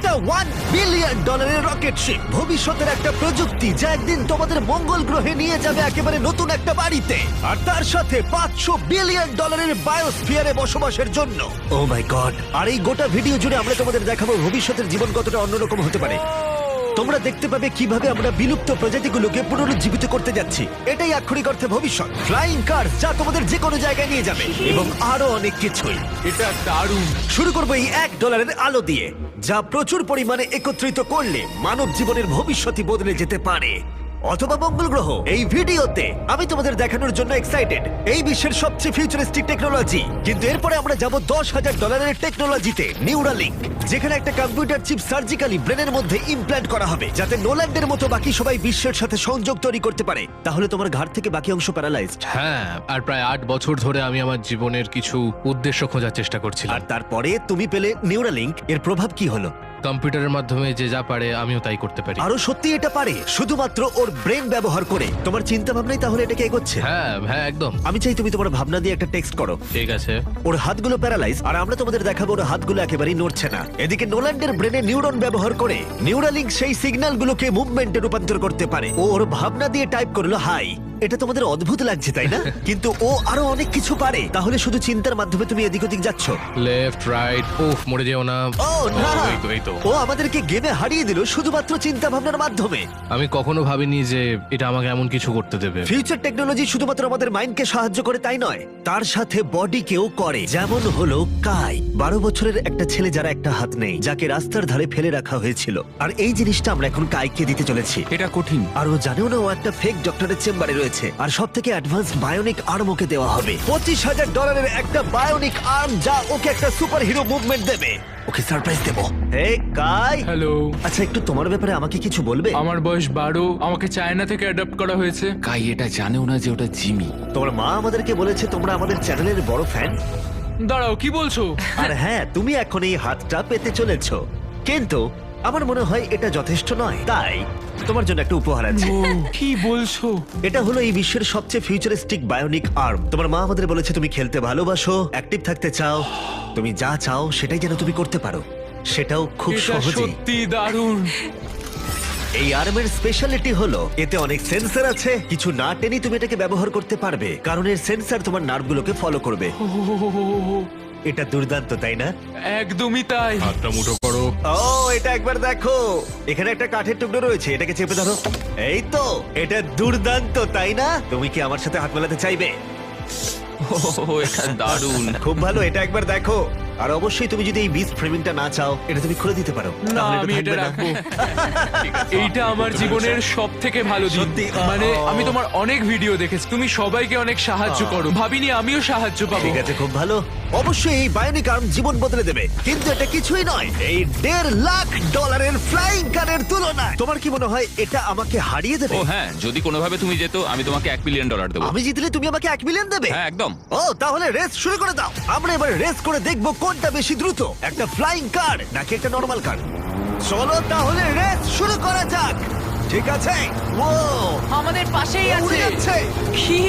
একটা $1 billion rocket ship, ভবিষ্যতের একটা প্রযুক্তি যা একদিন তোমাদের মঙ্গল গ্রহে নিয়ে যাবে একেবারে নতুন একটা বাড়িতে, আর তার সাথে $500 বিলিয়ন বায়োস্ফিয়ারে বসবাসের জন্য। ও মাই গড! আর এই গোটা ভিডিও জুড়ে আমরা তোমাদের দেখাবো ভবিষ্যতের জীবন কতটা অন্যরকম হতে পারে। তোমরা দেখতে পাবে কিভাবে আমরা বিলুপ্ত প্রজাতিগুলোকে পুনরুজ্জীবিত করতে যাচ্ছি। এটাই আক্ষরিক অর্থে ভবিষ্যৎ। ফ্লাইং কার যা তোমাদের যে কোনো জায়গায় নিয়ে যাবে, এবং আরো অনেক কিছুই। এটা দারুণ। শুরু করবো এই $1 আলো দিয়ে, যা প্রচুর পরিমাণে একত্রিত করলে মানব জীবনের ভবিষ্যৎই বদলে যেতে পারে, অথবা মঙ্গল গ্রহ। এই ভিডিওতে আমি তোমাদের দেখানোর জন্য এক্সাইটেড এই বিশ্বের সবচেয়ে ফিউচারিস্টিক টেকনোলজি। কিন্তু এরপরে আমরা যাব $10,000 টেকনোলজিতে, নিউরালিঙ্ক, যেখানে একটা কম্পিউটার চিপ সার্জিক্যালি ব্রেনের মধ্যে ইমপ্ল্যান্ট করা হবে, যাতে নোল্যান্ডের মতো বাকি সবাই বিশ্বের সাথে সংযোগ তৈরি করতে পারে। তাহলে তোমার ঘাড় থেকে বাকি অংশ প্যারালাইজড। হ্যাঁ, আর প্রায় 8 বছর ধরে আমি আমার জীবনের কিছু উদ্দেশ্য খোঁজার চেষ্টা করছিলাম। আর তারপরে তুমি পেলে নিউরালিঙ্ক। এর প্রভাব কি হলো? কম্পিউটারের মাধ্যমে যে যা পারে আমিও তাই করতে পারি। আরো সত্যি এটা পারে, শুধুমাত্র ওর ব্রেন ব্যবহার করে। তোমার চিন্তা ভাবনাই তাহলে এটাকে এগোচ্ছে। হ্যাঁ হ্যাঁ, একদম। আমি চাই তুমি তোমার ভাবনা দিয়ে একটা টেক্সট করো। ঠিক আছে। ওর হাতগুলো প্যারালাইজ, আর আমরা তোমাদের দেখাবো ওর হাতগুলো একেবারেই নড়ছে না। এদিকে নোল্যান্ডের ব্রেনে নিউরন ব্যবহার করে নিউরালিঙ্ক সেই সিগন্যালগুলোকে মুভমেন্টে রূপান্তর করতে পারে। ও ওর ভাবনা দিয়ে টাইপ করলো হাই। এটা তোমাদের অদ্ভুত লাগছে তাই না? কিন্তু ও আরো অনেক কিছু পারে। তাহলে শুধু চিন্তার মাধ্যমে তুমি এদিক ওদিক যাচ্ছ। লেফট রাইট, উফ, মরে যেও না। ও না, এই তো। ও আমাদেরকে গেমে হারিয়ে দিল শুধুমাত্র চিন্তা ভাবনার মাধ্যমে। আমি কখনো ভাবিনি যে এটা আমাকে এমন কিছু করতে দেবে। ফিউচার টেকনোলজি শুধুমাত্র আমাদের মাইন্ডকে সাহায্য করে তাই নয়, তার সাথে বডিকেও করে। যেমন হলো কাই, 12 বছরের একটা ছেলে যার একটা হাত নেই, যাকে রাস্তার ধারে ফেলে রাখা হয়েছিল। আর এই জিনিসটা আমরা এখন কাইকে দিতে চলেছি। এটা কঠিন। আর ও জানেও না ও একটা ফেক ডক্টরের চেম্বারে রয়েছে। আর সব থেকে অ্যাডভান্স বায়োনিক আর্ম ওকে দেওয়া হবে। $25,000 একটা বায়োনিক আর্ম, যা ওকে একটা সুপার হিরো মুভমেন্ট দেবে। ওকে সারপ্রাইজ দেবো। হে কাই। হ্যালো। আচ্ছা, একটু তোমার ব্যাপারে আমাকে কিছু বলবে? আমার বয়স 12, আমাকে চায়না থেকে অ্যাডাপ্ট করা হয়েছে। কাই এটা জানেও না যে ওটা জিমি। তোমার মা আমাদেরকে বলেছে তোমরা আমাদের চ্যানেলের বড় ফ্যান। দাঁড়াও, কি বলছো? আর হ্যাঁ, তুমি এখন এই হাতটা পেতে চলেছো, কিন্তু আমার মনে হয় এটা যথেষ্ট নয়। তাই তোমার জন্য একটা উপহার আছে। ও, কি বলছো? এটা হলো এই বিশ্বের সবচেয়ে ফিউচারিস্টিক বায়োনিক আর্ম। তোমার মা আমাদের বলেছে তুমি খেলতে ভালোবাসো, অ্যাক্টিভ থাকতে চাও, তুমি যা চাও সেটাই যেন তুমি করতে পারো, সেটাও খুব এটা সহজেই। সত্যি দারুণ। এই আর্মের স্পেশালিটি হলো এতে অনেক সেন্সর আছে। কিছু না টেনে তুমি এটাকে ব্যবহার করতে পারবে, কারণ এর সেন্সর তোমার নার্ভগুলোকে ফলো করবে। ও, এটা দুর্দান্ত, তাই না? একদমই তাই। হাতটা মুঠো করো। ও, এটা একবার দেখো। এখানে একটা কাঠের টুকরো রয়েছে, এটাকে চেপে ধরো। এই তো, এটা দুর্দান্ত, তাই না? তুমি কি আমার সাথে হাত মেলাতে চাইবে? ও এটা দারুণ। খুব ভালো, এটা একবার দেখো। আর অবশ্যই তুমি যদি এই বিচ ফ্রেমিংটা না চাও, এটা তুমি খুলে দিতে পারো। না, তাহলে আমি এটা থাকবে না। রাখবো। এইটা আমার জীবনের সব থেকে ভালো দিন। সত্যি, মানে ও। আমি তোমার অনেক ভিডিও দেখেছি, তুমি সবাইকে অনেক সাহায্য করো। ভাবিনি আমিও সাহায্য পাবো। ঠিক আছে, খুব ভালো। অবশ্যই এই বায়োনিক আর্ম জীবন বদলে দেবে, কিন্তু এটা কিছুই নয় এই $1.5 ফ্লাইং কারের তুলনায়। তোমার কি মনে হয় এটা আমাকে হারিয়ে দেবে? ও হ্যাঁ, যদি কোনোভাবে তুমি যেত আমি তোমাকে $1 বিলিয়ন দেবো। আমি জিতলে তুমি আমাকে $1 মিলিয়ন দেবে? হ্যাঁ একদম। ও, তাহলে রেস শুরু করে দাও। আমরা এবার রেস করে দেখবো কোনটা বেশি দ্রুত, একটা ফ্লাইং কার নাকি একটা নরমাল কার। চলো তাহলে রেস শুরু করা যাক। ঠিক আছে। ও, আমাদের পাশেই ও উড়ে আছে। যাচ্ছে। কি?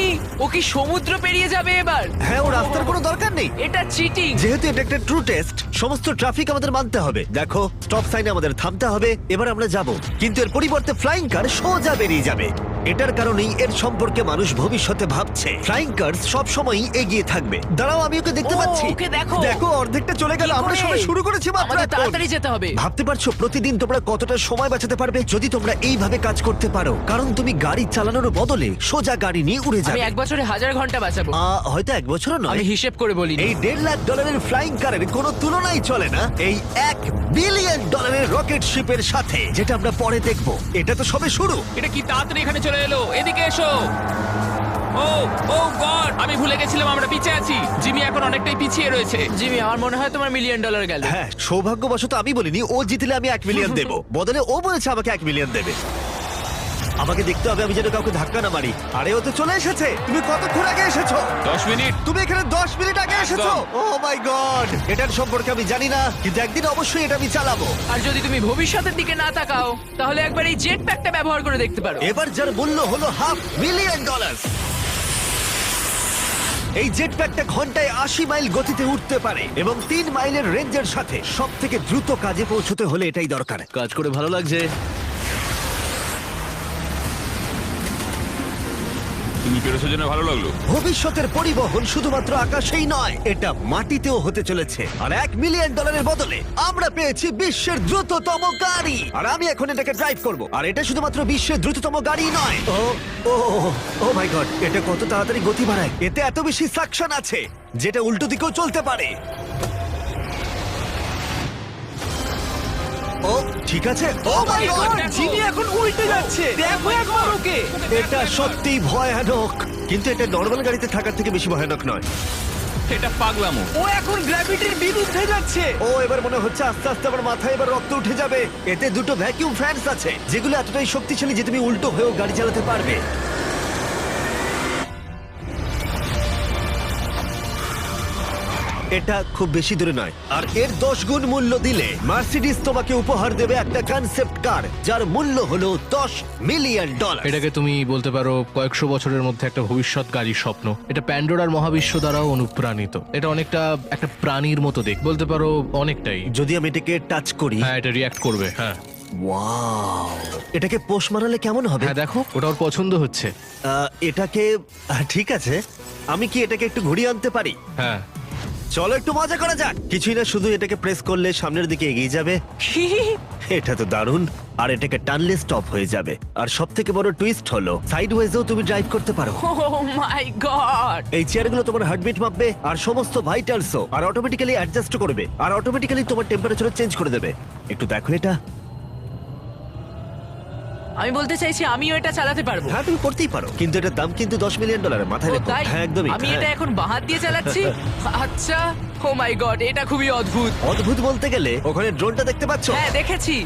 ও কি সমুদ্র পেরিয়ে যাবে এবার? হ্যাঁ, ও রাস্তার কোনো দরকার নেই। এটা চিটিং। যেহেতু এটা একটা ট্রু টেস্ট, সমস্ত ট্রাফিক আমাদের মানতে হবে। দেখো, স্টপ সাইনে আমাদের থামতে হবে। এবার আমরা যাব, কিন্তু এর পরিবর্তে ফ্লাইং কার সোজা বেরিয়ে যাবে। এটার কারণেই এর সম্পর্কে মানুষ ভবিষ্যতে ভাবছে ফ্লাইং কার সব সময়ই এগিয়ে থাকবে। দাঁড়াও, আমি ওকে দেখতে ও, পাচ্ছি। ওকে দেখো। দেখো, অর্ধেকটা চলে গেল। কি আমরা করে? সবাই শুরু করেছি মাত্র আমাদের এখন। তাড়াতাড়ি যেতে হবে। ভাবতে পারছো প্রতিদিন তোমরা কতটা সময় বাঁচাতে পারবে যদি তোমরা এইভাবে কাজ করতে পারো? কারণ তুমি গাড়ি চালানোর বদলে সোজা গাড়ি নিয়ে উড়ে আমি যাবে। 1 বছরে 1000 ঘন্টা বাঁচাবো। হয়তো 1 বছরও নয়। আমি হিসেব করে বলি। এই $1.5 ফ্লাইং কারের কোনো তুলনাই চলে না এই $1 বিলিয়ন রকেট শিপের সাথে, যেটা আমরা পরে দেখব। এটা তো সবে শুরু। এটা কি তাড়াতাড়ি এখানে চলে এলো? এদিকে এসো। ও ও গড, আমি ভুলে গেছিলাম আমরা পিছিয়ে আছি। জিমি এখন অনেকটাই পিছিয়ে রয়েছে। জিমি, আমার মনে হয় তোমার $1 মিলিয়ন গেল। হ্যাঁ, সৌভাগ্যবশত আমি বলিনি ও জিতলে আমি $1 মিলিয়ন দেব, বদলে ও বলেছে আমাকে $1 মিলিয়ন দেবে। আমাকে দেখতে হবে আমি যেন কাউকে ধাক্কা না মারি। আরে, ও তো চলে এসেছে। তুমি কতক্ষণ আগে এসেছো? 10 মিনিট। তুমি এখানে 10 মিনিট আগে এসেছো? ও মাই গড! এটার সম্পর্কে আমি জানি না, কিন্তু একদিন অবশ্যই এটা আমি চালাবো। আর যদি তুমি ভবিষ্যতের দিকে না তাকাও, তাহলে একবার এই জেট প্যাকটা ব্যবহার করে দেখতে পারো। এবার যার মূল্য হলো $500 মিলিয়ন। এই জেট প্যাকটা ঘন্টায় 80 মাইল গতিতে উঠতে পারে এবং 3 মাইলের রেঞ্জের সাথে সব থেকে দ্রুত কাজে পৌঁছতে হলে এটাই দরকার। কাজ করে ভালো লাগছে। তুমি পেরেছো জেনে ভালো লাগলো। ভবিষ্যতের পরিবহন শুধুমাত্র আকাশেই নয়, এটা মাটিতেও হতে চলেছে। আর $1 মিলিয়ন বদলে আমরা পেয়েছি বিশ্বের দ্রুততম গাড়ি, আর আমি এখন এটাকে ড্রাইভ করব। আর এটা শুধুমাত্র বিশ্বের দ্রুততম গাড়ি নয়, ও ও ও মাই গড, এটা কত তাড়াতাড়ি গতি বাড়ায়! এতে এত বেশি সাকশন আছে যেটা উল্টো দিকেও চলতে পারে। ও ঠিক আছে, ও মাই গড, জিমি এখন উল্টে যাচ্ছে, দেখো একবার ওকে। এটা সত্যি ভয়ানক, কিন্তু এটা নর্মাল গাড়িতে থাকার থেকে বেশি ভয়ানক নয়। এটা পাগলামো। ও এখন গ্র্যাভিটির বিরুদ্ধে যাচ্ছে। ও এবার মনে হচ্ছে আস্তে আস্তে আমার মাথায় এবার রক্ত উঠে যাবে। এতে দুটো ভ্যাকিউম ফ্যানস আছে যেগুলো এতটাই শক্তিশালী যে তুমি উল্টো হয়েও গাড়ি চালাতে পারবে। এটা খুব বেশি দূরে নয়, আর এর 10 গুণ মূল্য দিলে মার্সিডিজ তোমাকে উপহার দেবে একটা কনসেপ্ট কার যার মূল্য হলো $10 মিলিয়ন। এটাকে তুমি বলতে পারো কয়েকশো বছরের মধ্যে একটা ভবিষ্যৎ গাড়ির স্বপ্ন। এটা প্যান্ডোরার মহাবিশ্ব দ্বারাও অনুপ্রাণিত। এটা অনেকটা একটা প্রাণীর মতো দেখ, বলতে পারো অনেকটাই। যদি আমি এটাকে টাচ করি, হ্যাঁ, এটা রিয়াক্ট করবে। হ্যাঁ ওয়াও, এটাকে পোষ মানালে কেমন হবে? হ্যাঁ, দেখো ওটা ওর পছন্দ হচ্ছে। এটাকে ঠিক আছে, আমি কি এটাকে একটু ঘুরিয়ে আনতে পারি? হ্যাঁ, চলো একটু মজা করা যাক। কিছুই না, শুধু এটাকে প্রেস করলে সামনের দিকে এগিয়ে যাবে। এটা তো দারুণ। আর এটাকে টানলে স্টপ হয়ে যাবে। আর সব থেকে বড় টুইস্ট হলো সাইড ওয়েজেও তুমি ড্রাইভ করতে পারো। ও মাই গড। এই চেয়ারগুলো তোমার হার্টবিট মাপবে আর সমস্ত ভাইটালসও, আর অটোমেটিক্যালি অ্যাডজাস্ট করবে, আর অটোমেটিক্যালি তোমার টেম্পারেচার চেঞ্জ করে দেবে। একটু দেখো এটা। আমি বলতে চাইছি আমিও এটা চালাতে পারবো। হ্যাঁ, তুমি করতেই পারো, কিন্তু এটার দাম কিন্তু $10 মিলিয়ন। মাথায় ও রেখো। তাই? হ্যাঁ, একদমই। আমি হ্যাঁ। এটা এখন বাহাত দিয়ে চালাচ্ছি। আচ্ছা, ও মাই গড, এটা খুবই অদ্ভুত। অদ্ভুত বলতে গেলে ওখানে ড্রোনটা দেখতে পাচ্ছ? হ্যাঁ, দেখেছি।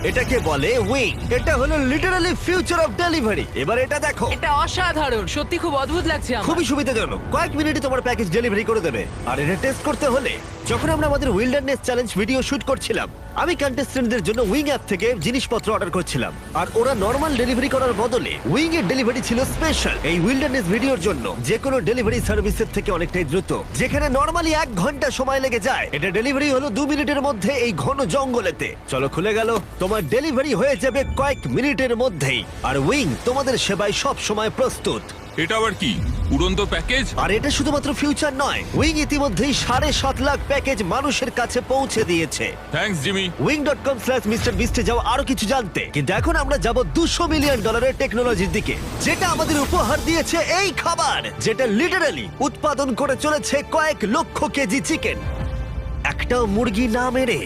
এটাকে বলে উইং। এটা হলো লিটারালি ফিউচার অফ ডেলিভারি। এবার এটা দেখো, এটা অসাধারণ, সত্যি খুব অদ্ভুত লাগছে আমার। খুবই সুবিধাজনক। কয়েক মিনিটে তোমার প্যাকেজ ডেলিভারি করে দেবে। আর এটা টেস্ট করতে হলে, যখন আমরা আমাদের উইল্ডারনেস চ্যালেঞ্জ ভিডিও শুট করছিলাম, আমি কন্টেস্টেন্টদের জন্য উইং অ্যাপ থেকে জিনিসপত্র অর্ডার করছিলাম, আর ওরা নর্মাল ডেলিভারি করার বদলে উইং এর ডেলিভারি ছিল স্পেশাল। এই উইল্ডারনেস ভিডিওর জন্য যে কোনো ডেলিভারি সার্ভিসের থেকে অনেকটাই দ্রুত। যেখানে নর্মালি 1 ঘন্টা সময় লেগে যায়, এটা ডেলিভারি হলো 2 মিনিটের মধ্যে এই ঘন জঙ্গলেতে। চলো, খুলে গেল, তোমার ডেলিভারি হয়ে যাবে কয়েক মিনিটের মধ্যেই। আর উইং তোমাদের সেবায় সব সময় প্রস্তুত। এটা আবার কি উড়ন্ত প্যাকেজ? আর এটা শুধুমাত্র ফিউচার নয়, উইং ইতিমধ্যেই 7.5 লাখ প্যাকেজ মানুষের কাছে পৌঁছে দিয়েছে। Thanks Jimmy. wing.com/MrBeast এ যাও আরো কিছু জানতে। কিন্তু এখন আমরা যাব $200 মিলিয়ন টেকনোলজির দিকে, যেটা আমাদের উপহার দিয়েছে এই খাবার, যেটা লিটারালি উৎপাদন করে চলেছে কয়েক লক্ষ কেজি চিকেন একটা মুরগি না মেরে,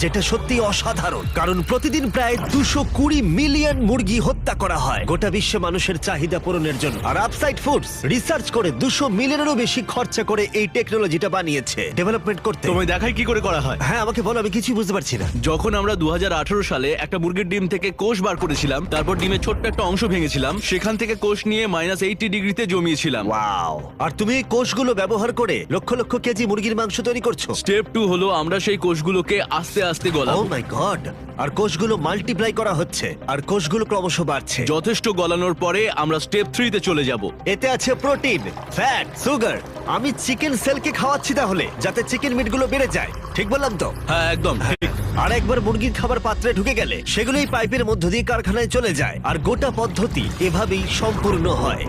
যেটা সত্যি অসাধারণ। কারণ প্রতিদিন প্রায় 220 মিলিয়ন মুরগি হত্যা করা হয় গোটা বিশ্বে মানুষের চাহিদা পূরণের জন্য। আর আপসাইড ফুডস রিসার্চ করে 200 মিলিয়নেরও বেশি খরচা করে এই টেকনোলজিটা বানিয়েছে, ডেভেলপমেন্ট করতে। তোমায় দেখাই কি করে করা হয়। হ্যাঁ, আমাকে বলো, আমি কিছুই বুঝতে পারছি না। যখন আমরা 2018 সালে একটা মুরগির ডিম থেকে কোষ বার করেছিলাম, তারপর ডিমের ছোট্ট একটা অংশ ভেঙেছিলাম, সেখান থেকে কোষ নিয়ে -80 ডিগ্রিতে জমিয়েছিলাম। ওয়াও! আর তুমি এই কোষগুলো ব্যবহার করে লক্ষ লক্ষ কেজি মুরগির মাংস তৈরি করছো। স্টেপ 2 হলো আমরা সেই কোষগুলোকে আস্তে আস্তে ও গলাবো। মাই গড! আর কোষগুলো মাল্টিপ্লাই করা হচ্ছে, আর কোষগুলো ক্রমশ বাড়ছে। যথেষ্ট গলানোর পরে আমরা স্টেপ 3 তে চলে যাব। এতে আছে প্রোটিন, ফ্যাট, সুগার। আমি চিকেন সেলকে খাওয়াচ্ছি তাহলে, যাতে চিকেন মিটগুলো বেড়ে যায়। ঠিক বললাম তো? হ্যাঁ, একদম ঠিক। আর একবার মুরগির খাবার পাত্রে ঢুকে গেলে সেগুলোই পাইপের মধ্য দিয়ে কারখানায় চলে যায়। আর গোটা পদ্ধতি এভাবেই সম্পূর্ণ হয়।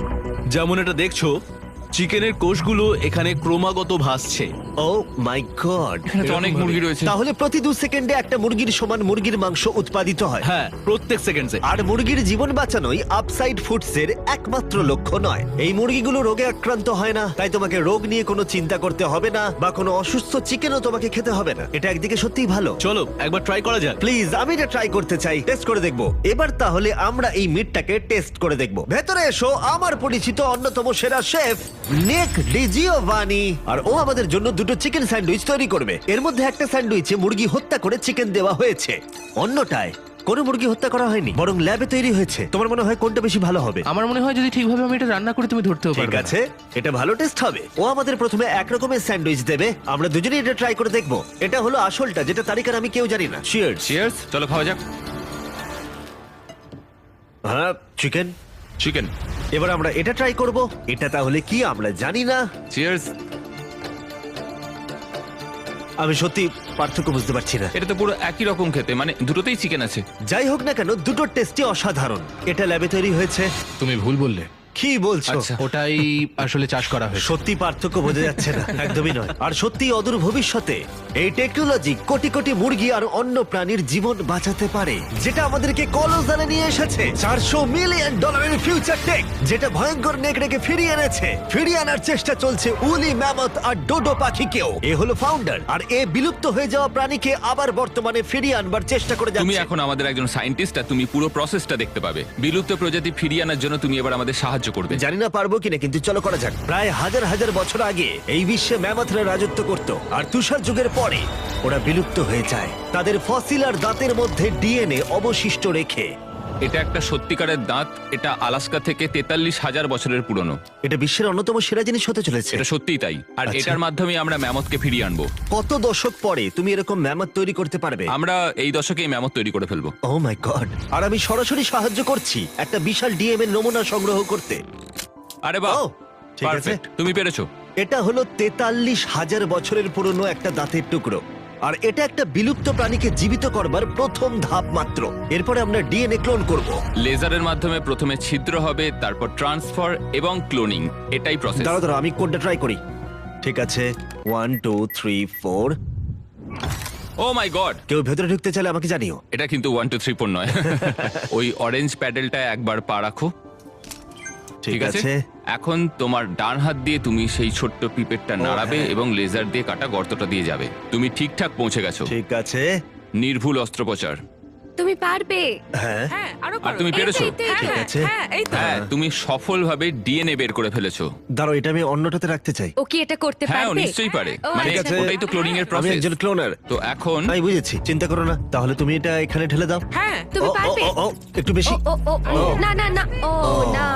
যেমন এটা দেখছো, চিকেনের কোষগুলো এখানে ক্রমাগত ভাসছে। ও মাই গড! এখানে তো অনেক মুরগি রয়েছে। তাহলে প্রতি 2 সেকেন্ডে একটা মুরগির সমান মুরগির মাংস উৎপাদিত হয়। হ্যাঁ, প্রত্যেক সেকেন্ডে। আর মুরগির জীবন বাঁচানোই আপসাইড ফুডসের একমাত্র লক্ষ্য নয়। এই মুরগিগুলো রোগে আক্রান্ত হয় না, তাই তোমাকে রোগ নিয়ে কোনো চিন্তা করতে হবে না, বা কোনো অসুস্থ চিকেনও তোমাকে খেতে হবে না। এটা একদিকে সত্যিই ভালো। চলো একবার ট্রাই করা যাক। প্লিজ, আমি এটা ট্রাই করতে চাই, টেস্ট করে দেখবো। এবার তাহলে আমরা এই মিটটাকে টেস্ট করে দেখবো। ভেতরে এসো আমার পরিচিত অন্যতম সেরা শেফ নিক ডিজিওভানি। আর ও আমাদের জন্য দুটো চিকেন স্যান্ডউইচ তৈরি করবে। এর মধ্যে একটা স্যান্ডউইচে মুরগি হত্যা করে চিকেন দেওয়া হয়েছে, অন্যটায় কোনো মুরগি হত্যা করা হয়নি, বরং ল্যাবে তৈরি হয়েছে। তোমার মনে হয় কোনটা বেশি ভালো হবে? আমার মনে হয় যদি ঠিকভাবে আমি এটা রান্না করে তুমি ধরতেও ঠিক পারবে না। আছে, এটা ভালো টেস্ট হবে। ও আমাদের প্রথমে এক রকমের স্যান্ডউইচ দেবে, আমরা দুজনেই এটা ট্রাই করে দেখবো। এটা হলো আসলটা, যেটা তারিখার আমি কেউ জানি না। চিয়ার্স। চিয়ার্স, চলো খাওয়া যাক। হ্যাঁ, চিকেন। চিকেন এবার আমরা এটা ট্রাই করব। এটা তাহলে কি আমরা জানি না। চিয়ার্স। আমি সত্যি পার্থক্য বুঝতে পারছি না। এটা তো পুরো একই রকম খেতে, মানে দুটোতেই চিকেন আছে। যাই হোক না কেন, দুটো টেস্টই অসাধারণ। এটা ল্যাবে তৈরি হয়েছে। তুমি ভুল বললে, কি বলছো? আচ্ছা। ওটাই আসলে চাষ করা হয়েছে। সত্যি পার্থক্য বোঝা যাচ্ছে না, একদমই নয়। আর সত্যি অদূর ভবিষ্যতে এই টেকনোলজি কোটি কোটি মুরগি আর অন্য প্রাণীর জীবন বাঁচাতে পারে, যেটা আমাদেরকে কলোজালে নিয়ে এসেছে। $400 মিলিয়ন ফিউচার টেক, যেটা ভয়ঙ্কর নেকড়েকে ফিরিয়ে এনেছে। ফিরিয়ে আনার চেষ্টা চলছে উলি ম্যামথ আর ডোডো পাখিকেও। এ হলো ফাউন্ডার, আর এ বিলুপ্ত হয়ে যাওয়া প্রাণীকে আবার বর্তমানে ফিরিয়ে আনবার চেষ্টা করে তুমি যাচ্ছে। এখন আমাদের একজন সায়েন্টিস্ট, আর তুমি পুরো প্রসেসটা দেখতে পাবে। বিলুপ্ত প্রজাতি ফিরিয়ে আনার জন্য তুমি এবার আমাদের সাহায্য করবে। জানি না পারবো কিনা, কিন্তু চলো করা যাক। প্রায় হাজার হাজার বছর আগে এই বিশ্বে ম্যামথরা রাজত্ব করত, আর তুষার যুগের পরে ওরা বিলুপ্ত হয়ে যায়, তাদের ফসিল আর দাঁতের মধ্যে ডিএনএ অবশিষ্ট রেখে। এটা একটা সত্যিকারের দাঁত। এটা আলাস্কা থেকে 43,000 বছরের পুরনো। এটা বিশ্বের অন্যতম সেরা জিনিস হতে চলেছে। এটা সত্যিই তাই। আর আচ্ছা। এটার মাধ্যমে আমরা ম্যামথকে ফিরিয়ে আনবো। কত দশক পরে তুমি এরকম ম্যামথ তৈরি করতে পারবে? আমরা এই দশকেই ম্যামথ তৈরি করে ফেলবো। ও মাই গড! আর আমি সরাসরি সাহায্য করছি একটা বিশাল ডিএম এর নমুনা সংগ্রহ করতে। আরে বাহ, ও, ঠিক আছে। পারফেক্ট, তুমি পেরেছো। এটা হলো 43,000 বছরের পুরনো একটা দাঁতের টুকরো, আর এটা একটা বিলুপ্ত প্রাণীকে জীবিত করবার প্রথম ধাপ মাত্র। এরপরে আমরা ডিএনএ ক্লোন করব। লেজারের মাধ্যমে প্রথমে ছিদ্র হবে, তারপর ট্রান্সফার এবং ক্লোনিং। এটাই প্রসেস। দাঁড়াও দাঁড়াও, আমি কোডটা ট্রাই করি। ঠিক আছে, 1 2 3 4। ও মাই গড, কেউ ভেতরে ঢুকতে চাইলে আমাকে জানিও। এটা কিন্তু 1 2 3 4 নয়। ওই অরেঞ্জ প্যাডেলটা একবার পা রাখো। ঠিক আছে, এখন তোমার ডান হাত দিয়ে তুমি সেই ছোট্ট পিপেটটা নাড়াবে হ্যাঁ। এবং লেজার দিয়ে কাটা গর্তটা দিয়ে যাবে। তুমি ঠিকঠাক পৌঁছে গেছো। ঠিক আছে। নির্ভুল অস্ত্রোপচার। তুমি পারবে। হ্যাঁ, হ্যাঁ আরো আর তুমি পেরেছো। ঠিক আছে। হ্যাঁ এই তো। হ্যাঁ, তুমি সফলভাবে ডিএনএ বের করে ফেলেছো। দাঁড়াও, এটা আমি অন্যটাতে রাখতে চাই। ও কি এটা করতে হ্যাঁ, ও পারবে? নিশ্চয়ই পারে। ও, মানে ঠিক আছে। ওটাই তো ক্লোনিং এর আমি প্রসেস। একজন ক্লোনার। তো এখন আমি বুঝেছি, চিন্তা করো না। তাহলে তুমি এটা এখানে ঢেলে দাও। হ্যাঁ তুমি ও, ও, পারবে। ও, ও, একটু বেশি। ও ও ও না না না ও না।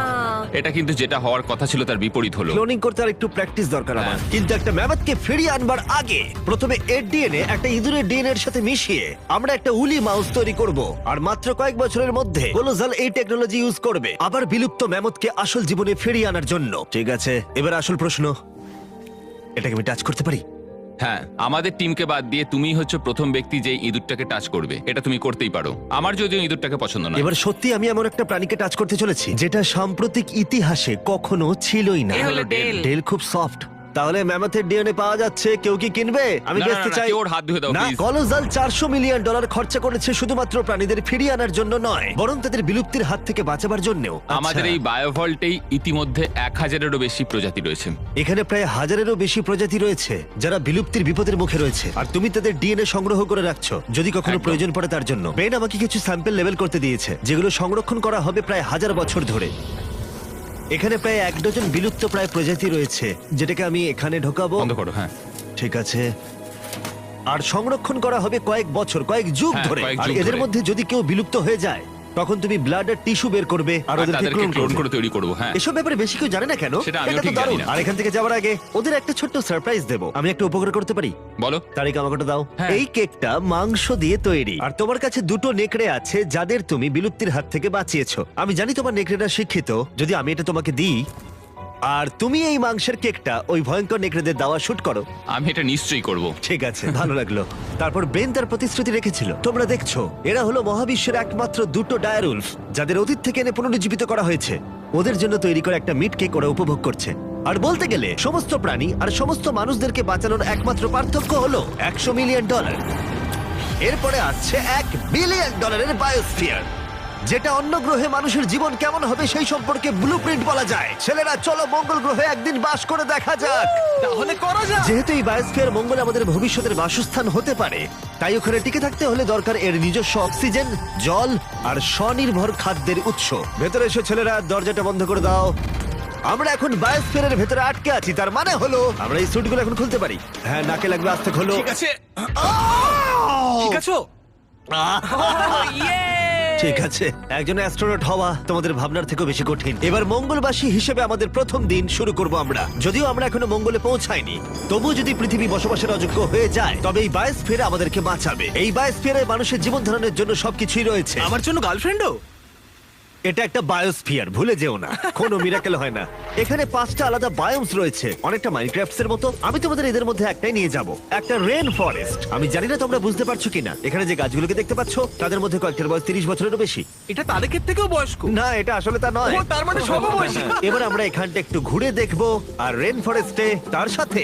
এটা কিন্তু যেটা হওয়ার কথা ছিল তার বিপরীত হলো। ক্লোনিং করতে আর একটু প্র্যাকটিস দরকার আমার। হ্যাঁ। কিন্তু একটা ম্যামথকে ফিরিয়ে আনবার আগে প্রথমে এর ডিএনএ একটা ইঁদুরের ডিএনএ এর সাথে মিশিয়ে আমরা একটা উলি মাউস তৈরি করব। আর মাত্র কয়েক বছরের মধ্যে কোলোজাল এই টেকনোলজি ইউজ করবে আবার বিলুপ্ত ম্যামথকে আসল জীবনে ফিরিয়ে আনার জন্য। ঠিক আছে, এবার আসল প্রশ্ন, এটাকে আমি টাচ করতে পারি? হ্যাঁ, আমাদের টিমকে বাদ দিয়ে তুমিই হচ্ছে প্রথম ব্যক্তি যে ইঁদুরটাকে টাচ করবে। এটা তুমি করতেই পারো। আমার যদিও ইঁদুরটাকে পছন্দ নয়। এবার সত্যি আমি এমন একটা প্রাণীকে টাচ করতে চলেছি যেটা সাম্প্রতিক ইতিহাসে কখনো ছিলই না। এ হলো ডেল। ডেল খুব সফট। তাহলে ম্যামথের ডিএনএ পাওয়া যাচ্ছে, কেউ কি কিনবে? আমি না, বেচতে না, না, চাই। কেউ ওর হাত ধুয়ে দাও, না, please। কলোজাল $400 মিলিয়ন খরচা করেছে শুধুমাত্র প্রাণীদের ফিরিয়ে আনার জন্য নয়, বরং তাদের বিলুপ্তির হাত থেকে বাঁচাবার জন্যও। আমাদের আচ্ছা, এই বায়োভল্টেই ইতিমধ্যে 1000-এরও বেশি প্রজাতি রয়েছে। এখানে প্রায় 1000-এরও বেশি প্রজাতি রয়েছে যারা বিলুপ্তির বিপদের মুখে রয়েছে, আর তুমি তাদের ডিএনএ সংগ্রহ করে রাখছো যদি কখনো একদম। প্রয়োজন পড়ে তার জন্য। বেন আমাকে কিছু স্যাম্পল লেভেল করতে দিয়েছে যেগুলো সংরক্ষণ করা হবে প্রায় 1000 বছর ধরে। এখানে প্রায় 1 ডজন বিলুপ্ত প্রায় প্রজাতি রয়েছে, যেটাকে আমি এখানে ঢোকাবো। বন্ধ করো। হ্যাঁ, ঠিক আছে। আর সংরক্ষণ করা হবে কয়েক বছর, কয়েক যুগ হ্যাঁ, ধরে। কয়েক আর যুগ এদের ধরে। মধ্যে যদি কেউ বিলুপ্ত হয়ে যায় তখন তুমি ব্লাড আর টিস্যু বের করবে আর আর ওদেরকে তাদেরকে ক্লোন ক্লোন করবে। করে তৈরি করবো। হ্যাঁ, এসব ব্যাপারে বেশি কেউ জানে না কেন? সেটা আমিও এটা তো ঠিক জানি দারুণ। না। আর এখান থেকে যাওয়ার আগে ওদের একটা ছোট্ট সারপ্রাইজ দেবো। আমি একটা উপকার করতে পারি? বলো। তারিখ আমাকে ওটা দাও। হ্যাঁ। এই কেকটা মাংস দিয়ে তৈরি, আর তোমার কাছে দুটো নেকড়ে আছে যাদের তুমি বিলুপ্তির হাত থেকে বাঁচিয়েছো। আমি জানি তোমার নেকড়েরা শিক্ষিত। যদি আমি এটা তোমাকে দিই আর তুমি এই মাংসের কেকটা ওই ভয়ঙ্কর নেকড়েদের দাওয়া শুট করো। আমি এটা নিশ্চয়ই করব। ঠিক আছে, ভালো লাগলো। তারপর বেন তার প্রতিশ্রুতি রেখেছিল। তোমরা দেখছো, এরা হলো মহাবিশ্বের একমাত্র দুটো ডায়ারুলফ যাদের অতীত থেকে এনে পুনরুজ্জীবিত করা হয়েছে। ওদের জন্য তৈরি করা একটা মিট কেক ওরা উপভোগ করছে। আর বলতে গেলে সমস্ত প্রাণী আর সমস্ত মানুষদেরকে বাঁচানোর একমাত্র পার্থক্য হলো $100 মিলিয়ন। এরপরে আসছে $1 বিলিয়ন বায়োস্ফিয়ার, যেটা অন্য গ্রহে মানুষের জীবন কেমন হবে সেই সম্পর্কে ব্লুপ্রিন্ট বলা যায়। ছেলেরা, চলো মঙ্গল গ্রহে একদিন বাস করে দেখা যাক। তাহলে করা যাক। যেহেতু এই বায়োস্ফিয়ার মঙ্গল আমাদের ভবিষ্যতের বাসস্থান হতে পারে, তাই ওখানে টিকে থাকতে হলে দরকার এর নিজস্ব অক্সিজেন, জল আর স্বনির্ভর খাদ্যের উৎস। ভেতরে এসো ছেলেরা, দরজাটা বন্ধ করে দাও। আমরা এখন বায়োস্ফিয়ারের ভেতরে আটকে আছি, তার মানে হলো আমরা এই স্যুটগুলো এখন খুলতে পারি। হ্যাঁ, নাকে লাগবে, আস্তে খোলো। ঠিক আছে। ঠিক আছে। ঠিক আছে, একজন অ্যাস্ট্রোনট হওয়া তোমাদের ভাবনার থেকেও বেশি কঠিন। এবার মঙ্গলবাসী হিসেবে আমাদের প্রথম দিন শুরু করব আমরা। যদিও আমরা এখনো মঙ্গলে পৌঁছাইনি, তবুও যদি পৃথিবী বসবাসের অযোগ্য হয়ে যায় তবে এই বায়োস্ফিয়ার আমাদেরকে বাঁচাবে। এই বায়োস্ফিয়ারে মানুষের জীবন ধারণের জন্য সবকিছুই রয়েছে। আমার জন্য গার্লফ্রেন্ডও? এটা একটা বায়োস্ফিয়ার, ভুলে যেও না, কোনো মিরাকেল হয় না। এখানে 5টা আলাদা বায়োমস রয়েছে, অনেকটা মাইনক্রাফটস এর মতো। আমি তোমাদের এদের মধ্যে একটাই নিয়ে যাব, একটা রেন ফরেস্ট। আমি জানি না তোমরা বুঝতে পারছো কিনা, এখানে যে গাছগুলোকে দেখতে পাচ্ছ তাদের মধ্যে কয়েকটার বয়স 30 বছরেরও বেশি। এটা তাদের থেকেও বয়স্ক। না, এটা আসলে তা নয়। তার মানে সব বয়সী। এবার আমরা এখানটা একটু ঘুরে দেখবো, আর রেন ফরেস্টে তার সাথে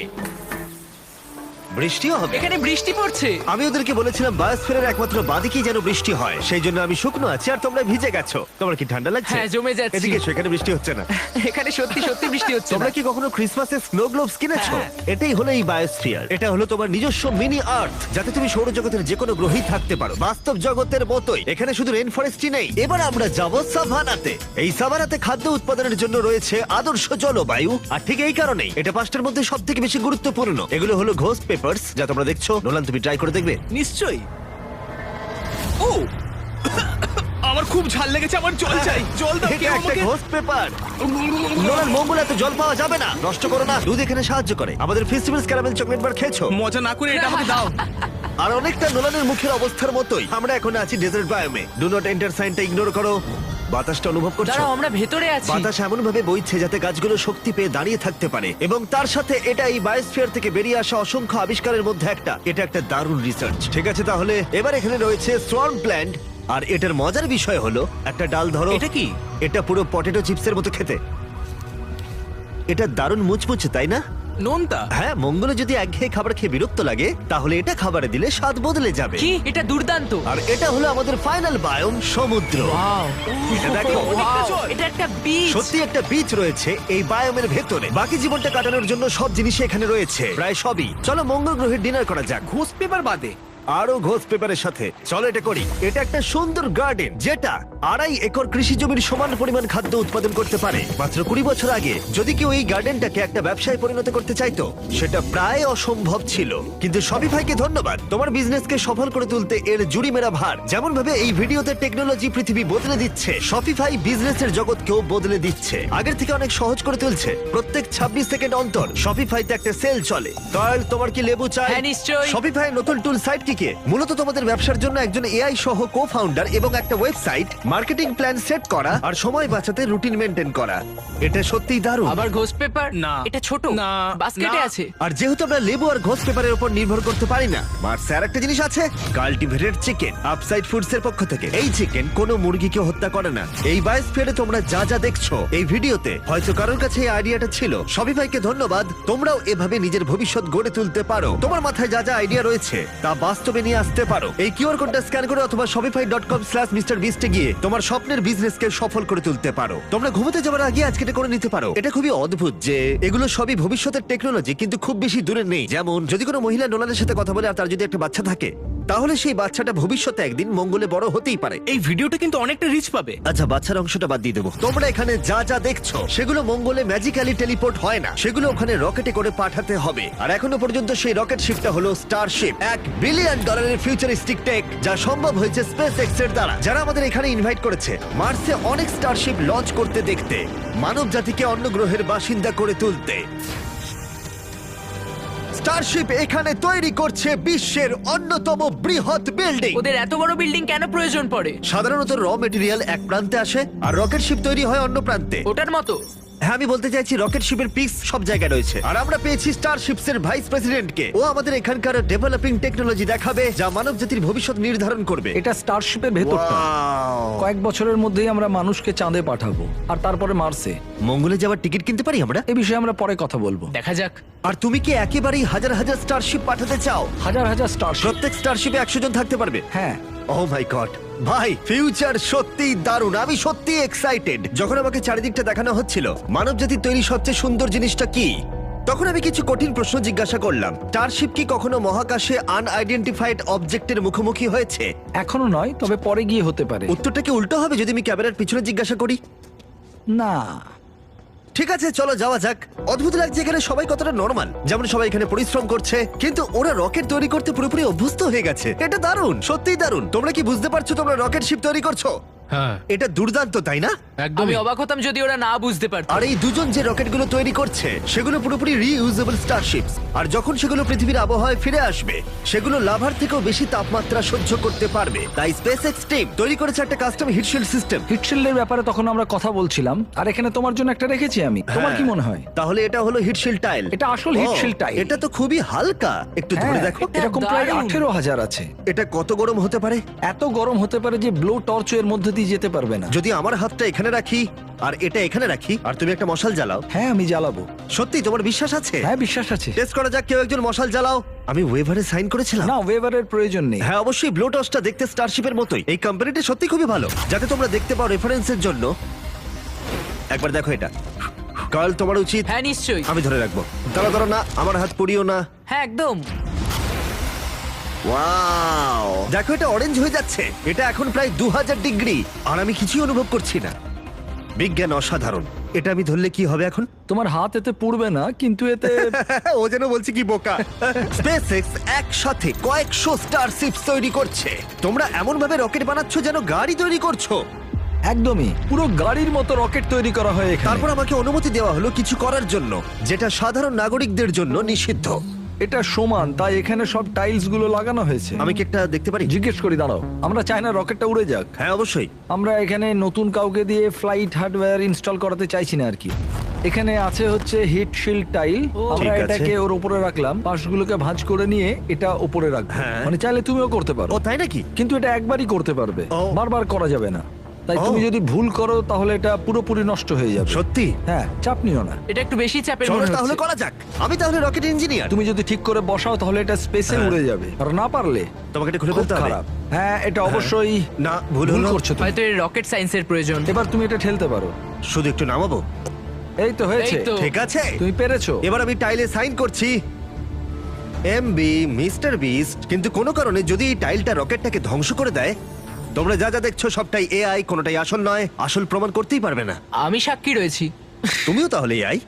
বৃষ্টিও হবে। এখানে বৃষ্টি পড়ছে। আমি ওদেরকে বলেছিলাম বায়োস্ফিয়ারের একমাত্র বাদিকেই যেন বৃষ্টি হয়, সেই জন্য আমি শুকনো আছি আর তোমরা ভিজে গেছো। তোমার কি ঠান্ডা লাগছে? হ্যাঁ, জমে যাচ্ছি। এদিকে এসো, এখানে বৃষ্টি হচ্ছে না। এখানে সত্যি সত্যি বৃষ্টি হচ্ছে তোমরা না। কি কখনো ক্রিসমাসের স্নো গ্লোবস কিনেছো? হ্যাঁ। এটাই হলো এই বায়োস্ফিয়ার। এটা হলো তোমার নিজস্ব মিনি আর্থ, যাতে তুমি সৌরজগতের যে কোনো গ্রহেই থাকতে পারো, বাস্তব জগতের মতোই। এখানে শুধু রেন ফরেস্টই নেই, এবার আমরা যাব সাভানাতে। এই সাভানাতে খাদ্য উৎপাদনের জন্য রয়েছে আদর্শ জলবায়ু, আর ঠিক এই কারণেই এটা 5টার মধ্যে সবথেকে বেশি গুরুত্বপূর্ণ। এগুলো হলো ঘোস্ট পেপারস, যা তোমরা দেখছো। নোলান, তুমি ট্রাই করে দেখবে? নিশ্চয়ই। ও আমার খুব ঝাল লেগেছে, আমার জল চাই, জল দাও এটা কেউ একটা আমাকে। Ghost paper. নোলান, মঙ্গলে তো জল পাওয়া যাবে না, নষ্ট করো না। দুধ এখানে সাহায্য করে। আমাদের ফেস্টিভ্যালস ক্যারামেল চকলেট বার খেয়েছো? মজা না করে এটা আমাকে দাও। আর অনেকটা নোলানের মুখের অবস্থার মতোই আমরা এখন আছি ডেজার্ট বায়োমে। ডু নট এন্টার সাইনটা ইগনোর করো। বাতাসটা অনুভব করছো? দাঁড়াও, আমরা ভেতরে আছি। বাতাস এমন ভাবে বইছে যাতে গাছগুলো শক্তি পেয়ে দাঁড়িয়ে থাকতে পারে, এবং তার সাথে এটা এই বায়োস্ফিয়ার থেকে বেরিয়ে আসা অসংখ্য আবিষ্কারের মধ্যে একটা। এটা একটা দারুণ রিসার্চ। ঠিক আছে, তাহলে এবার এখানে রয়েছে সোয়ার্ম প্ল্যান্ট, আর এটার মজার বিষয় হলো একটা ডাল ধরো। এটা কি? এটা পুরো পটেটো চিপসের মতো খেতে। এটা দারুণ মুচমুচে, তাই না? নোনতা। হ্যাঁ, মঙ্গলে যদি একঘেয়ে খাবার খেয়ে বিরক্ত লাগে, তাহলে এটা খাবারে দিলে স্বাদ বদলে যাবে। কি, এটা দুর্দান্ত। আর এটা হলো আমাদের ফাইনাল বায়োম, সমুদ্র। এটা দেখো, Wow, এটা একটা বিচ। সত্যি একটা বিচ রয়েছে এই বায়োমের ভেতরে। বাকি জীবনটা কাটানোর জন্য সব জিনিসই এখানে রয়েছে, প্রায় সবই। চলো মঙ্গল গ্রহের ডিনার করা যাক। ঘোষ পেপার বাদে আরো ঘোষ পেপারের সাথে চলো এটা করি। এটা একটা সুন্দর গার্ডেন, যেটা 2.5 একর কৃষি জমির সমান পরিমাণ খাদ্য উৎপাদন করতে পারে। মাত্র 20 বছর আগে যদি কেউ এই গার্ডেনটাকে একটা ব্যবসায় পরিণত করতে চাইতো, সেটা প্রায় অসম্ভব ছিল। কিন্তু শপিফাইকে ধন্যবাদ, তোমার বিজনেসকে সফল করে তুলতে এর জুড়ি মেরা ভার। যেমন ভাবে এই ভিডিওতে টেকনোলজি পৃথিবী বদলে দিচ্ছে, শপিফাই বিজনেসের জগৎকেও বদলে দিচ্ছে। আগের থেকে অনেক সহজ করে তুলছে। প্রত্যেক 26 সেকেন্ড অন্তর শপিফাইতে একটা সেল চলে। কার্ল, তোমার কি লেবু চাই? হ্যাঁ, নিশ্চয়ই। শপিফাই নতুন টুল সাইট কি মূলত তোমাদের ব্যবসার জন্য একজন এআই সহ কো-ফাউন্ডার এবং একটা ওয়েবসাইট, মার্কেটিং প্ল্যান সেট করা আর সময় বাঁচাতে রুটিন মেনটেন করা। এটা সত্যিই দারুণ। আবার ঘোষ পেপার? না। এটা ছোট। না। বাস্কেটে না। আছে। আর যেহেতু আমরা লেবু আর ঘোষ পেপারের উপর নির্ভর করতে পারি না, মার্সে আর একটা জিনিস আছে, কাল্টিভেটেড চিকেন, আপসাইড ফুডস এর পক্ষ থেকে। এই চিকেন কোনো মুরগিকে হত্যা করে না। এই বায়োস্ফিয়ারে তোমরা যা যা দেখছো এই ভিডিওতে, হয়তো কারোর কাছে এই আইডিয়াটা ছিল। শপিফাইকে ধন্যবাদ, তোমরাও এভাবে নিজের ভবিষ্যৎ গড়ে তুলতে পারো। তোমার মাথায় যা যা আইডিয়া রয়েছে তা বাস্তবে নিয়ে আসতে পারো। এই কিউআর কোডটা স্ক্যান করে অথবা shopify.com/mrbeast এ গিয়ে তোমার স্বপ্নের বিজনেসকে সফল করে তুলতে পারো। তোমরা ঘুমোতে যাওয়ার আগে আজকে এটা করে নিতে পারো। এটা খুবই অদ্ভুত যে এগুলো সবই ভবিষ্যতের টেকনোলজি, কিন্তু খুব বেশি দূরে নেই। যেমন যদি কোনো মহিলা নোলানের সাথে কথা বলে আর তার যদি একটা বাচ্চা থাকে, তাহলে সেই বাচ্চাটা ভবিষ্যতে একদিন মঙ্গলে বড় হতেই পারে। এই ভিডিওটা কিন্তু অনেকটা রিচ পাবে। আচ্ছা, বাচ্চার অংশটা বাদ দিয়ে দেবো। তোমরা এখানে যা যা দেখছো সেগুলো মঙ্গলে ম্যাজিক্যালি টেলিপোর্ট হয় না, সেগুলো ওখানে রকেটে করে পাঠাতে হবে। আর এখনো পর্যন্ত সেই রকেট শিপটা হলো স্টারশিপ, $1 বিলিয়ন ফিউচারিস্টিক টেক, যা সম্ভব হয়েছে স্পেসএক্স এর দ্বারা, যারা আমাদের এখানে ইনভাইট করেছে মার্সে অনেক স্টারশিপ লঞ্চ করতে দেখতে, মানব জাতিকে অন্য গ্রহের বাসিন্দা করে তুলতে। স্টারশিপ এখানে তৈরি করছে বিশ্বের অন্যতম বৃহৎ বিল্ডিং। ওদের এত বড় বিল্ডিং কেন প্রয়োজন পড়ে? সাধারণত র মেটেরিয়াল এক প্রান্তে আসে আর রকেট শিপ তৈরি হয় অন্য প্রান্তে। ওটার মতো? হ্যাঁ, আমি বলতে চাইছি রকেট শিপের পিক্স সব জায়গায় রয়েছে। আর আমরা পেয়েছি স্টারশিপস এর ভাইস প্রেসিডেন্টকে। ও আমাদের এখানকার ডেভেলপিং টেকনোলজি দেখাবে যা মানব জাতির ভবিষ্যৎ নির্ধারণ করবে। এটা স্টারশিপের ভেতরটা। Wow! কয়েক বছরের মধ্যেই আমরা মানুষকে চাঁদে পাঠাবো, আর তারপরে মার্সে। মঙ্গলে যাওয়ার টিকিট কিনতে পারি আমরা? এই বিষয়ে আমরা পরে কথা বলবো। দেখা যাক। আর তুমি কি একেবারেই হাজার হাজার স্টারশিপ পাঠাতে চাও? হাজার হাজার স্টারশিপ। প্রত্যেক স্টারশিপে 100 জন থাকতে পারবে? হ্যাঁ। ও মাই গড ভাই, ফিউচার সত্যিই দারুণ। আমি সত্যিই এক্সাইটেড। যখন আমাকে চারিদিকটা দেখানো হচ্ছিল মানবজাতির তৈরি সবচেয়ে সুন্দর জিনিসটা কি, তখন আমি কিছু কঠিন প্রশ্ন জিজ্ঞাসা করলাম। স্টারশিপ কি কখনো মহাকাশে আনআইডেন্টিফাইড অবজেক্টের মুখোমুখি হয়েছে? এখনো নয়, তবে পরে গিয়ে হতে পারে। উত্তরটা কি উল্টো হবে যদি আমি ক্যামেরার পিছনে জিজ্ঞাসা করি? না। ঠিক আছে, চলো যাওয়া যাক। অদ্ভুত লাগছে এখানে সবাই কতটা নরমাল, যেমন সবাই এখানে পরিশ্রম করছে, কিন্তু ওরা রকেট তৈরি করতে পুরোপুরি অভ্যস্ত হয়ে গেছে। এটা দারুণ, সত্যিই দারুণ। তোমরা কি বুঝতে পারছো তোমরা রকেট শিপ তৈরি করছো? হ্যাঁ এটা দুর্দান্ত, তাই না? একদম আমি অবাক হতাম যদি ওরা না বুঝতে পারতো। আর এই দুজন যে রকেটগুলো তৈরি করছে সেগুলো পুরোপুরি রিইউজেবল স্টারশিপস। আর যখন সেগুলো পৃথিবীর আবহাওয়ায় ফিরে আসবে সেগুলো লাভার থেকেও বেশি তাপমাত্রা সহ্য করতে পারবে। তাই স্পেসএক্স টিম তৈরি করেছে একটা কাস্টম হিটশিল্ড সিস্টেম। হিটশিল্ডের ব্যাপারে তখন আমরা কথা বলছিলাম, আর এখানে তোমার জন্য একটা রেখেছি আমি। তোমার কি মনে হয়? তাহলে এটা হলো হিটশিল্ড টাইল। এটা আসল heat shield tile। এটা তো খুবই হালকা, একটু ধরে হ্যাঁ, দেখো। এরকম প্রায় দারুণ। 18,000 আছে। এটা কত গরম হতে পারে? এত গরম হতে পারে যে ব্লো টর্চ এর মধ্যে দিয়ে যেতে পারবে না। যদি আমার হাতটা এখানে রাখি আর এটা এখানে রাখি আর তুমি একটা মশাল জ্বালাও, হ্যাঁ আমি জ্বালাবো। সত্যি তোমার বিশ্বাস আছে? হ্যাঁ বিশ্বাস আছে। টেস্ট করা যাক, কেউ একজন মশাল জ্বালাও। আমি ওয়েভারে সাইন করেছিলাম। না ওয়েভারের প্রয়োজন নেই। হ্যাঁ অবশ্যই, ব্লো টর্চটা দেখতে স্টারশিপের মতোই। এই কোম্পানিটা সত্যি খুবই ভালো, যাতে তোমরা দেখতে পাও রেফারেন্সের জন্য। একবার দেখো এটা। কাল তোমার উচিত। হ্যাঁ নিশ্চয়ই। আমি ধরে রাখবো। দাঁড়া দাঁড়া, না আমার হাত পুড়িও না। হ্যাঁ একদম। ওয়াও, দেখো এটা অরেঞ্জ হয়ে যাচ্ছে। এটা এখন প্রায় 2000 ডিগ্রি আর আমি কিছুই অনুভব করছি না। বিজ্ঞান অসাধারণ। এটা আমি ধরলে কি হবে এখন? তোমার হাত এতে পুড়বে না, কিন্তু এতে ও যেন বলছি কি বোকা। স্পেসএক্স একসাথে কয়েকশো স্টারশিপস তৈরি করছে। তোমরা এমন ভাবে রকেট বানাচ্ছ যেন গাড়ি তৈরি করছো। একদমই পুরো গাড়ির মতো রকেট তৈরি করা হয় এখানে। তারপর আমাকে অনুমতি দেওয়া হলো কিছু করার জন্য যেটা সাধারণ নাগরিকদের জন্য নিষিদ্ধ। এটা সমান, তাই এখানে সব টাইলস গুলো লাগানো হয়েছে। আমি কি একটা দেখতে পারি? জিজ্ঞেস করি, দাঁড়াও। আমরা চাই না রকেটটা উড়ে যাক। হ্যাঁ অবশ্যই। আমরা এখানে নতুন কাউকে দিয়ে ফ্লাইট হার্ডওয়্যার ইনস্টল করাতে চাইছি না আর কি। এখানে আছে হচ্ছে হিট শিল্ড টাইল। আমরা ঠিক আছে। এটাকে ওর উপরে রাখলাম, পাশগুলোকে ভাঁজ করে নিয়ে এটা উপরে রাখবো। হ্যাঁ। মানে চাইলে তুমিও করতে পারো, ও তাই নাকি? কিন্তু এটা একবারই করতে পারবে, ও। বারবার করা যাবে না। তাই ও। তুমি যদি ভুল করো তাহলে এটা পুরোপুরি নষ্ট হয়ে যাবে। সত্যি? হ্যাঁ, চাপ নিও না। এটা একটু বেশি চাপের চলো মনে তাহলে হচ্ছে। করা যাক। আমি তাহলে রকেট ইঞ্জিনিয়ার। তুমি যদি ঠিক করে বসাও তাহলে এটা স্পেসে হ্যাঁ। উড়ে যাবে, আর না পারলে তোমাকে এটা খুলে খুব ফেলতে হবে। খারাপ। হ্যাঁ, এটা অবশ্যই না, ভুল ভুল হলো। করছো তুমি। হয়তো এর রকেট সায়েন্সের প্রয়োজন। এবার তুমি এটা ঠেলতে পারো। শুধু একটু নামাবো। এই তো হয়েছে। এই তো। ঠিক আছে, তুমি পেরেছো। এবার আমি টাইলে সাইন করছি। MB mister beast. কিন্তু কোনো কারণে যদি এই টাইলটা রকেটটাকে ধ্বংস করে দেয়, তোমরা যা যা দেখছো সবটাই এআই, কোনোটাই আসল নয়। আসল প্রমাণ করতেই পারবে না। আমি সাক্ষী রয়েছি। তুমিও তাহলে এআই।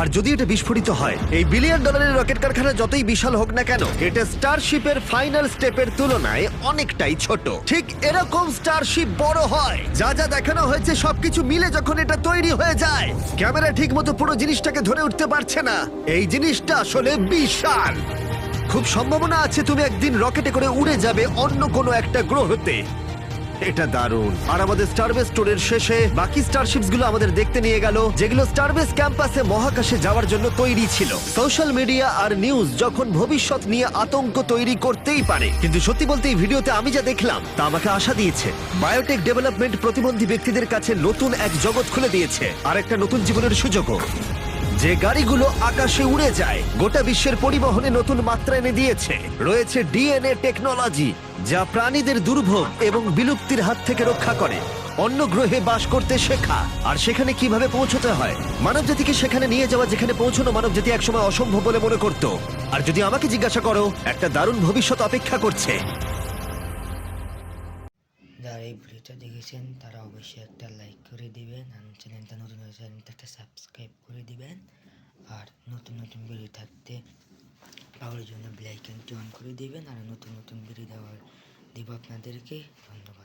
আর যদি এটা বিস্ফোরিত হয়, এই $1 বিলিয়ন রকেট কারখানা যতই বিশাল হোক না কেন, এটা স্টারশিপের ফাইনাল স্টেপের তুলনায় অনেকটাই ছোট। ঠিক এরকম স্টারশিপ বড় হয়। যা যা দেখানো হয়েছে সবকিছু মিলে যখন এটা তৈরি হয়ে যায়, ক্যামেরা ঠিক মতো পুরো জিনিসটাকে ধরে উঠতে পারছে না। এই জিনিসটা আসলে বিশাল। খুব সম্ভাবনা আছে তুমি একদিন রকেটে করে উড়ে যাবে অন্য কোনো একটা গ্রহতে। এটা দারুণ। আর আমাদের স্টারবেস স্টোরের শেষে বাকি স্টারশিপস গুলো আমাদের দেখতে নিয়ে গেল, যেগুলো স্টারবেস ক্যাম্পাসে মহাকাশে যাওয়ার জন্য তৈরি ছিল। সোশ্যাল মিডিয়া আর নিউজ যখন ভবিষ্যৎ নিয়ে আতঙ্ক তৈরি করতেই পারে, কিন্তু সত্যি বলতে এই ভিডিওতে আমি যা দেখলাম তা আমাকে আশা দিয়েছে। বায়োটেক ডেভেলপমেন্ট প্রতিবন্ধী ব্যক্তিদের কাছে নতুন এক জগৎ খুলে দিয়েছে, আর একটা নতুন জীবনের সুযোগও। যে গাড়িগুলো আকাশে উড়ে যায়, গোটা বিশ্বের পরিবহনে নতুন মাত্রা এনে দিয়েছে। রয়েছে ডিএনএ টেকনোলজি, যা প্রাণীদের দুর্ভোগ এবং বিলুপ্তির হাত থেকে রক্ষা করে। অন্য গ্রহে বাস করতে শেখা, আর সেখানে কিভাবে পৌঁছতে হয়। মানবজাতিকে সেখানে নিয়ে যাওয়া যেখানে পৌঁছানো মানবজাতি একসময় অসম্ভব বলে মনে করত। আর যদি আমাকে জিজ্ঞাসা করো, একটা দারুণ ভবিষ্যৎ অপেক্ষা করছে। যারা এই ভিডিওটা দেখেছেন তারা অবশ্যই একটা লাইক করে দিবেন, আর চ্যানেলটা নতুন হয়েছে চ্যানেলটা একটা সাবস্ক্রাইব করে দিবেন, আর নতুন নতুন ভিডিও থাকতে পাওয়ার জন্য বেল আইকনটি অন করে দিবেন, আর নতুন নতুন ভিডিও দেব আপনাদেরকে। ধন্যবাদ।